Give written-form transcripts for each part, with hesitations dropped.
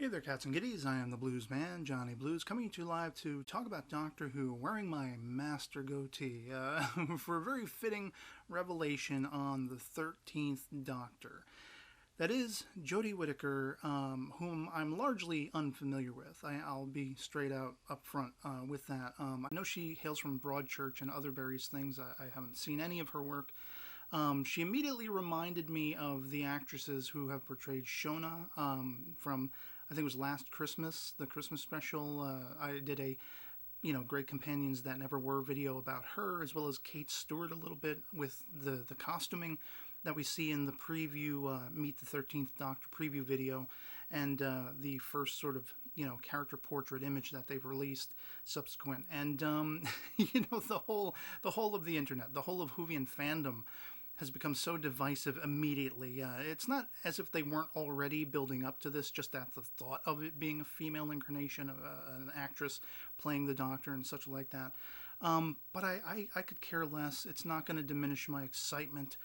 Hey there, cats and kitties. I am the Blues Man, Johnny Blues, coming to you live to talk about Doctor Who, wearing my master goatee for a very fitting revelation on the 13th Doctor. That is Jodie Whittaker, whom I'm largely unfamiliar with. I'll be straight out up front with that. I know she hails from Broadchurch and other various things. I haven't seen any of her work. She immediately reminded me of the actresses who have portrayed Shona from, I think it was last Christmas, the Christmas special. I did a, Great Companions That Never Were video about her, as well as Kate Stewart a little bit with the costuming that we see in the preview, Meet the 13th Doctor preview video, and the first sort of, character portrait image that they've released subsequent. And, the whole of the internet, the whole of Whovian fandom has become so divisive immediately. It's not as if they weren't already building up to this, just at the thought of it being a female incarnation of an actress playing the Doctor and such like that. But I could care less. It's not going to diminish my excitement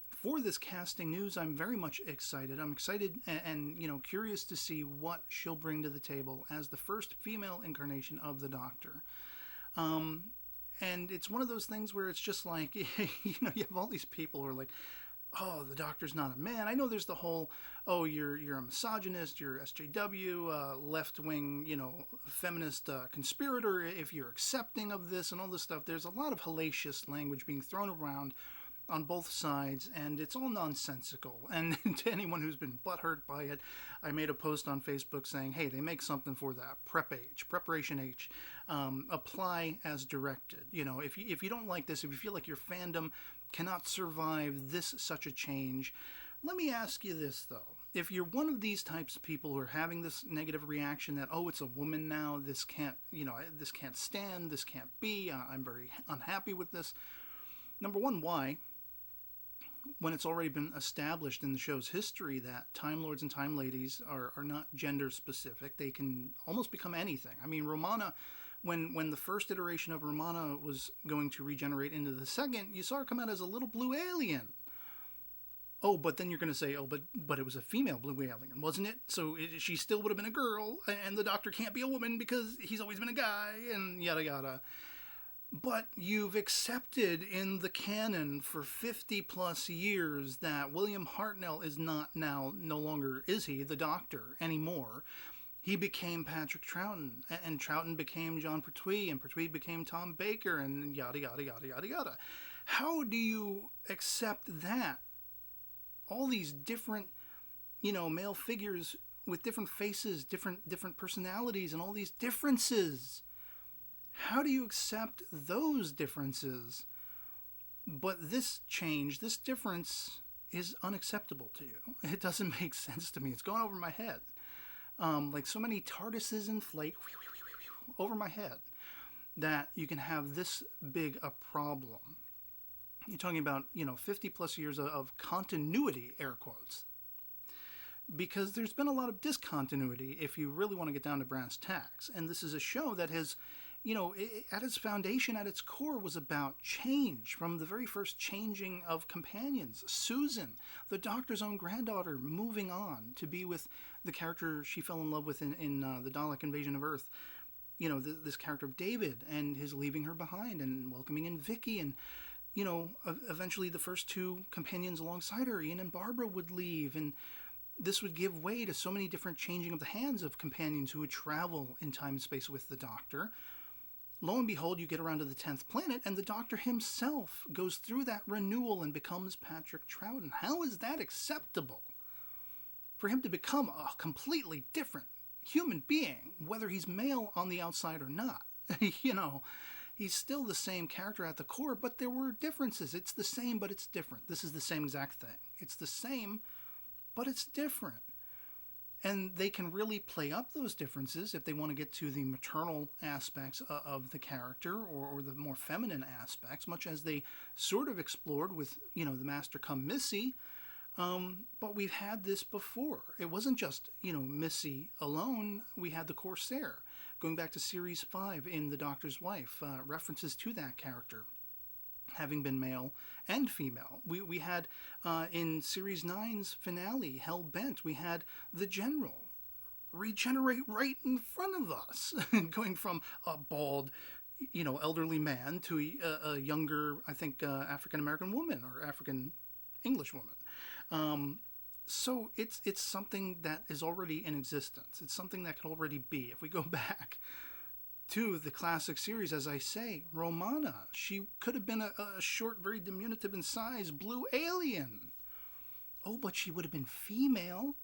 for this casting news. I'm very much excited. I'm excited and curious to see what she'll bring to the table as the first female incarnation of the Doctor. And it's one of those things where it's just like, you have all these people who are like, oh, the Doctor's not a man. I know there's the whole, oh, you're a misogynist, you're SJW, left-wing, feminist conspirator if you're accepting of this and all this stuff. There's a lot of hellacious language being thrown around on both sides, and it's all nonsensical. And to anyone who's been butthurt by it, I made a post on Facebook saying, hey, they make something for that. Preparation H. Apply as directed. If you don't like this, if you feel like your fandom cannot survive this such a change, let me ask you this, though. If you're one of these types of people who are having this negative reaction that, oh, it's a woman now, this can't stand, this can't be, I'm very unhappy with this. Number one, why? When it's already been established in the show's history that Time Lords and Time Ladies are not gender specific. They can almost become anything. I mean, Romana, when the first iteration of Romana was going to regenerate into the second, you saw her come out as a little blue alien. Oh, but then you're going to say, oh, but it was a female blue alien, wasn't it? So she still would have been a girl, and the Doctor can't be a woman because he's always been a guy, and yada yada. But you've accepted in the canon for 50 plus years that William Hartnell is no longer is he the Doctor anymore. He became Patrick Troughton, and Troughton became John Pertwee, and Pertwee became Tom Baker, and yada yada yada yada yada. How do you accept that? All these different, male figures with different faces, different personalities, and all these differences. How do you accept those differences? But this change, this difference is unacceptable to you. It doesn't make sense to me. It's going over my head. Like so many TARDISes in flight over my head that you can have this big a problem. You're talking about, 50 plus years of continuity, air quotes. Because there's been a lot of discontinuity if you really want to get down to brass tacks. And this is a show that has, at its foundation, at its core, was about change. From the very first changing of companions. Susan, the Doctor's own granddaughter, moving on to be with the character she fell in love with in the Dalek Invasion of Earth. This character of David, and his leaving her behind and welcoming in Vicky. And, eventually the first two companions alongside her, Ian and Barbara, would leave. And this would give way to so many different changing of the hands of companions who would travel in time and space with the Doctor. Lo and behold, you get around to the 10th planet, and the Doctor himself goes through that renewal and becomes Patrick Troughton. How is that acceptable? For him to become a completely different human being, whether he's male on the outside or not. He's still the same character at the core, but there were differences. It's the same, but it's different. This is the same exact thing. It's the same, but it's different. And they can really play up those differences if they want to get to the maternal aspects of the character or the more feminine aspects, much as they sort of explored with, the Master come Missy. But we've had this before. It wasn't just, Missy alone. We had the Corsair. Going back to Series 5 in The Doctor's Wife, references to that character having been male and female. We had in Series 9's finale, Hell Bent, we had the General regenerate right in front of us, going from a bald, elderly man to a younger, I think, African American woman or African English woman. So it's something that is already in existence. It's something that could already be. If we go back to the classic series, as I say, Romana, she could have been a short, very diminutive in size, blue alien. Oh, but she would have been female.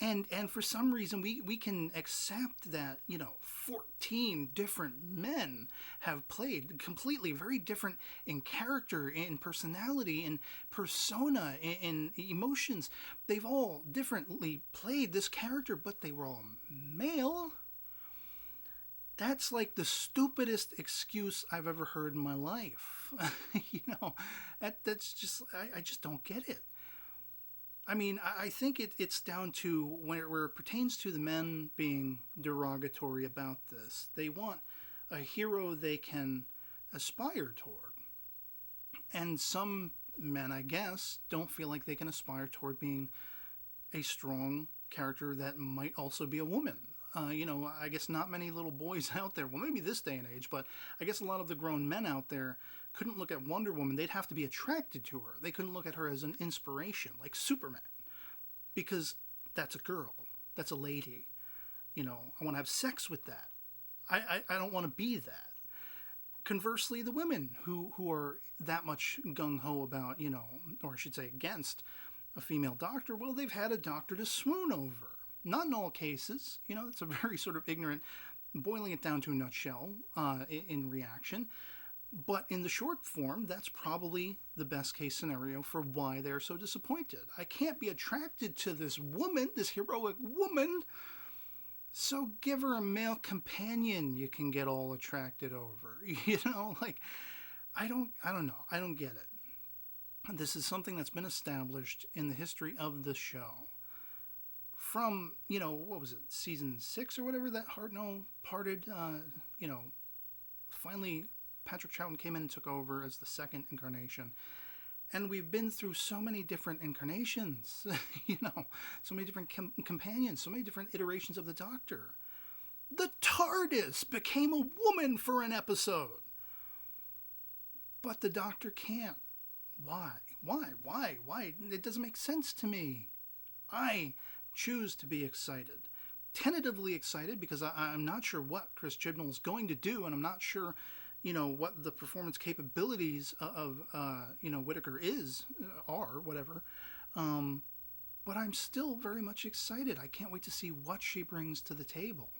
And for some reason, we can accept that, 14 different men have played completely very different in character, in personality, in persona, in emotions. They've all differently played this character, but they were all male. That's like the stupidest excuse I've ever heard in my life. That's just, I just don't get it. I mean, I think it's down to where it pertains to the men being derogatory about this. They want a hero they can aspire toward. And some men, I guess, don't feel like they can aspire toward being a strong character that might also be a woman. I guess not many little boys out there, well, maybe this day and age, but I guess a lot of the grown men out there couldn't look at Wonder Woman. They'd have to be attracted to her. They couldn't look at her as an inspiration, like Superman, because that's a girl. That's a lady. I want to have sex with that. I don't want to be that. Conversely, the women who are that much gung-ho about, or I should say against a female doctor, well, they've had a doctor to swoon over. Not in all cases. It's a very sort of ignorant, boiling it down to a nutshell in reaction. But in the short form, that's probably the best case scenario for why they're so disappointed. I can't be attracted to this woman, this heroic woman, so give her a male companion you can get all attracted over. I don't know. I don't get it. This is something that's been established in the history of the show. From, what was it, season 6 or whatever, that Hartnell parted, finally Patrick Troughton came in and took over as the second incarnation. And we've been through so many different incarnations, so many different companions, so many different iterations of the Doctor. The TARDIS became a woman for an episode. But the Doctor can't. Why? It doesn't make sense to me. I choose to be excited. Tentatively excited because I'm not sure what Chris Chibnall is going to do, and I'm not sure what the performance capabilities of Whittaker are, whatever. But I'm still very much excited. I can't wait to see what she brings to the table.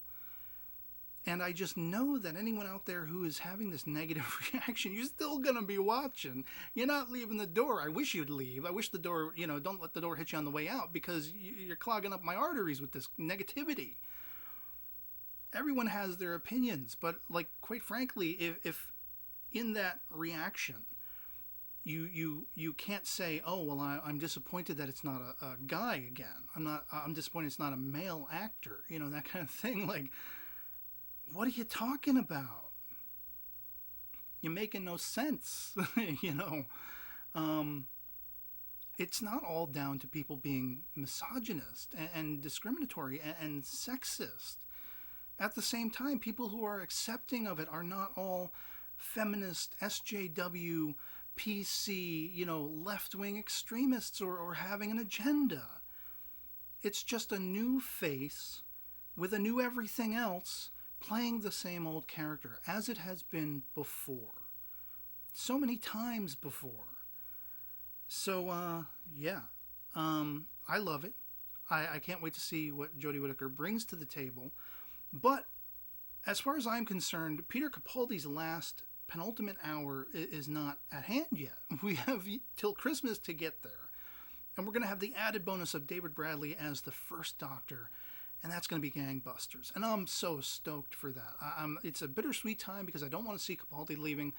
And I just know that anyone out there who is having this negative reaction, you're still going to be watching. You're not leaving the door. I wish you'd leave. I wish the door, don't let the door hit you on the way out, because you're clogging up my arteries with this negativity. Everyone has their opinions, but quite frankly, if in that reaction you can't say, oh well, I'm disappointed that it's not a guy again. I'm disappointed it's not a male actor. That kind of thing. What are you talking about? You're making no sense. It's not all down to people being misogynist and discriminatory and sexist. At the same time, people who are accepting of it are not all feminist, SJW, PC, left-wing extremists or having an agenda. It's just a new face with a new everything else playing the same old character as it has been before. So many times before. So, I love it. I can't wait to see what Jodie Whittaker brings to the table. But as far as I'm concerned, Peter Capaldi's last penultimate hour is not at hand yet. We have till Christmas to get there. And we're going to have the added bonus of David Bradley as the first Doctor. And that's going to be gangbusters. And I'm so stoked for that. It's a bittersweet time because I don't want to see Capaldi leaving.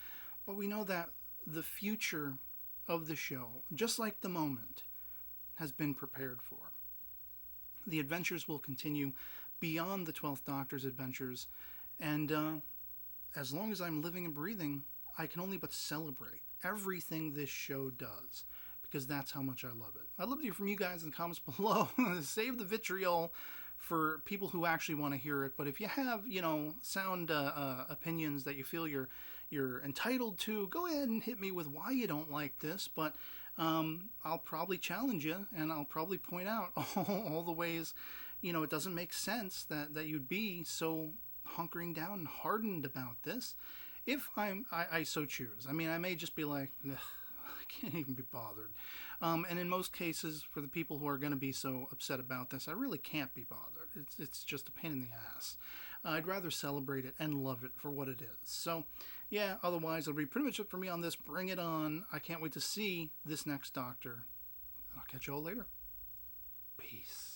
But we know that the future of the show, just like the moment, has been prepared for. The adventures will continue beyond the 12th Doctor's adventures. And as long as I'm living and breathing, I can only but celebrate everything this show does, because that's how much I love it. I'd love to hear from you guys in the comments below. Save the vitriol for people who actually want to hear it. But if you have, sound opinions that you feel you're entitled to, go ahead and hit me with why you don't like this. But I'll probably challenge you, and I'll probably point out all the ways, it doesn't make sense that you'd be so hunkering down and hardened about this. If I so choose. I mean, I may just be like, I can't even be bothered. And in most cases, for the people who are going to be so upset about this, I really can't be bothered. It's just a pain in the ass. I'd rather celebrate it and love it for what it is. So, yeah, otherwise, it'll be pretty much it for me on this. Bring it on. I can't wait to see this next Doctor. I'll catch you all later. Peace.